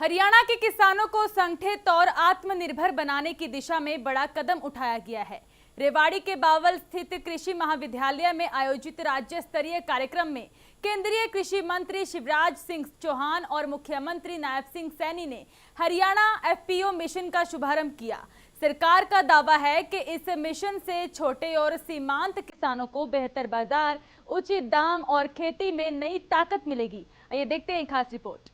हरियाणा के किसानों को संगठित और आत्मनिर्भर बनाने की दिशा में बड़ा कदम उठाया गया है। रेवाड़ी के बावल स्थित कृषि महाविद्यालय में आयोजित राज्य स्तरीय कार्यक्रम में केंद्रीय कृषि मंत्री शिवराज सिंह चौहान और मुख्यमंत्री नायब सिंह सैनी ने हरियाणा एफपीओ मिशन का शुभारंभ किया। सरकार का दावा है कि इस मिशन से छोटे और सीमांत किसानों को बेहतर बाजार, उचित दाम और खेती में नई ताकत मिलेगी। आइए देखते हैं खास रिपोर्ट।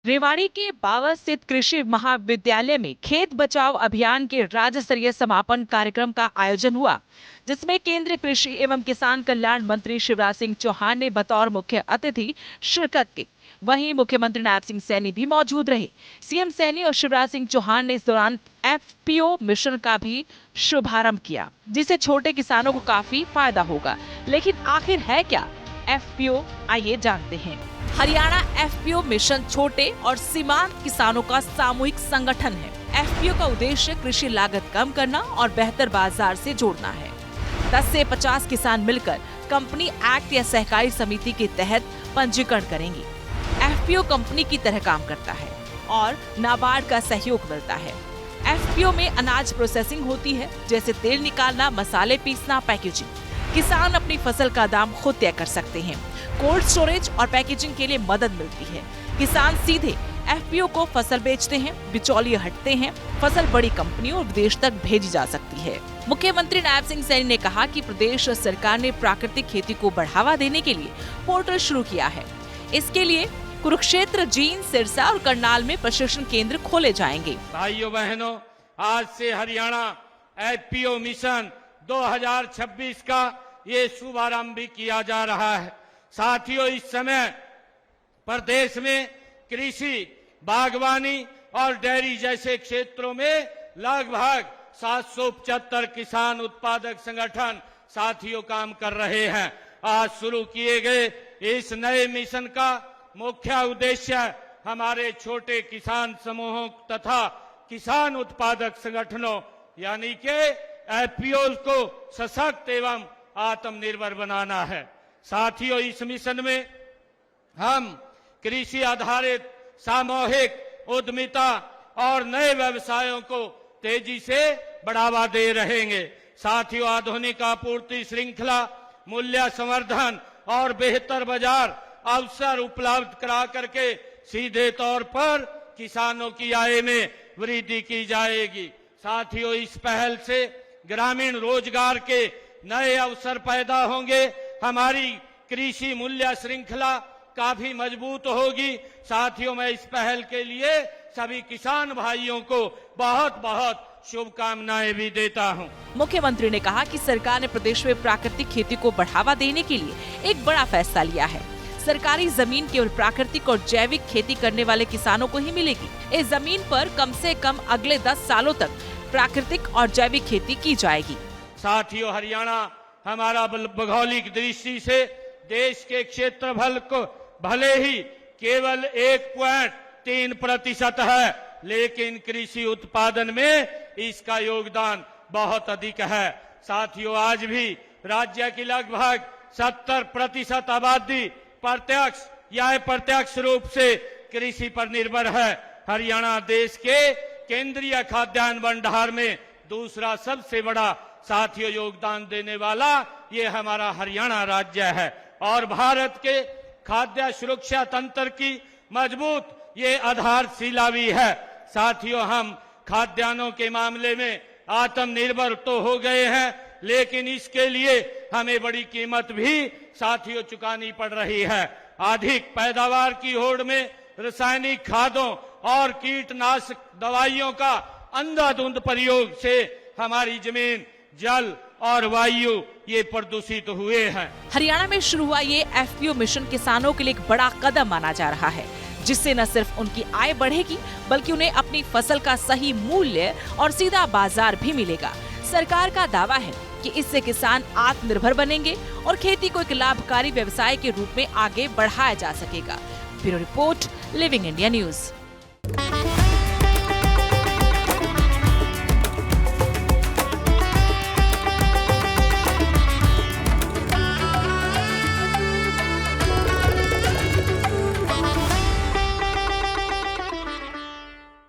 रेवाड़ी के बावल स्थित कृषि महाविद्यालय में खेत बचाओ अभियान के राज्य स्तरीय समापन कार्यक्रम का आयोजन हुआ, जिसमें केंद्रीय कृषि एवं किसान कल्याण मंत्री शिवराज सिंह चौहान ने बतौर मुख्य अतिथि शिरकत की। वहीं मुख्यमंत्री नायब सिंह सैनी भी मौजूद रहे। सीएम सैनी और शिवराज सिंह चौहान ने इस दौरान एफपीओ मिशन का भी शुभारंभ किया, जिससे छोटे किसानों को काफी फायदा होगा। लेकिन आखिर है क्या एफपीओ, आइए जानते हैं। हरियाणा एफपीओ मिशन छोटे और सीमांत किसानों का सामूहिक संगठन है। एफपीओ का उद्देश्य कृषि लागत कम करना और बेहतर बाजार से जोड़ना है। 10 से 50 किसान मिलकर कंपनी एक्ट या सहकारी समिति के तहत पंजीकरण करेंगे। एफपीओ कंपनी की तरह काम करता है और नाबार्ड का सहयोग मिलता है। एफपीओ में अनाज प्रोसेसिंग होती है, जैसे तेल निकालना, मसाले पीसना, पैकेजिंग। किसान अपनी फसल का दाम खुद तय कर सकते हैं। कोल्ड स्टोरेज और पैकेजिंग के लिए मदद मिलती है। किसान सीधे एफपीओ को फसल बेचते हैं, बिचौलिए हटते हैं। फसल बड़ी कंपनियों और विदेश तक भेजी जा सकती है। मुख्यमंत्री नायब सिंह सैनी ने कहा कि प्रदेश सरकार ने प्राकृतिक खेती को बढ़ावा देने के लिए पोर्टल शुरू किया है। इसके लिए कुरुक्षेत्र, जींद, सिरसा और करनाल में प्रशिक्षण केंद्र खोले जाएंगे। भाइयों बहनों, आज से हरियाणा एफपीओ मिशन 2026 का ये शुभारंभ भी किया जा रहा है। साथियों, इस समय प्रदेश में कृषि, बागवानी और डेयरी जैसे क्षेत्रों में लगभग 775 किसान उत्पादक संगठन साथियों काम कर रहे हैं। आज शुरू किए गए इस नए मिशन का मुख्य उद्देश्य हमारे छोटे किसान समूहों तथा किसान उत्पादक संगठनों यानी के एफपीओ को सशक्त एवं आत्मनिर्भर बनाना है। साथियों, इस मिशन में हम कृषि आधारित सामूहिक उद्यमिता और नए व्यवसायों को तेजी से बढ़ावा दे रहेंगे। साथियों, आधुनिक आपूर्ति श्रृंखला, मूल्य संवर्धन और बेहतर बाजार अवसर उपलब्ध करा करके सीधे तौर पर किसानों की आय में वृद्धि की जाएगी। साथियों, इस पहल से ग्रामीण रोजगार के नए अवसर पैदा होंगे। हमारी कृषि मूल्य श्रृंखला काफी मजबूत होगी। साथियों, मैं इस पहल के लिए सभी किसान भाइयों को बहुत बहुत शुभकामनाएं भी देता हूं। मुख्यमंत्री ने कहा कि सरकार ने प्रदेश में प्राकृतिक खेती को बढ़ावा देने के लिए एक बड़ा फैसला लिया है। सरकारी जमीन केवल प्राकृतिक और जैविक खेती करने वाले किसानों को ही मिलेगी। इस जमीन पर कम से कम अगले 10 सालों तक प्राकृतिक और जैविक खेती की जाएगी। साथियों, हरियाणा हमारा भौगोलिक दृष्टि से देश के क्षेत्रफल को भले ही केवल 1.3% है, लेकिन कृषि उत्पादन में इसका योगदान बहुत अधिक है। साथियों, आज भी राज्य की लगभग 70% आबादी प्रत्यक्ष या अप्रत्यक्ष रूप से कृषि पर निर्भर है। हरियाणा देश के केंद्रीय खाद्यान्न भंडार में दूसरा सबसे बड़ा साथियों योगदान देने वाला ये हमारा हरियाणा राज्य है और भारत के खाद्य सुरक्षा तंत्र की मजबूत ये आधारशिला भी है। साथियों, हम खाद्यान्नों के मामले में आत्मनिर्भर तो हो गए हैं, लेकिन इसके लिए हमें बड़ी कीमत भी साथियों चुकानी पड़ रही है। अधिक पैदावार की होड़ में रासायनिक खादों और कीटनाशक दवाइयों का अंधाधुंध प्रयोग से हमारी जमीन, जल और वायु ये प्रदूषित हुए हैं। हरियाणा में शुरू हुआ ये एफपीओ मिशन किसानों के लिए एक बड़ा कदम माना जा रहा है, जिससे न सिर्फ उनकी आय बढ़ेगी बल्कि उन्हें अपनी फसल का सही मूल्य और सीधा बाजार भी मिलेगा। सरकार का दावा है कि इससे किसान आत्मनिर्भर बनेंगे और खेती को एक लाभकारी व्यवसाय के रूप में आगे बढ़ाया जा सकेगा। Bureau report, living India news.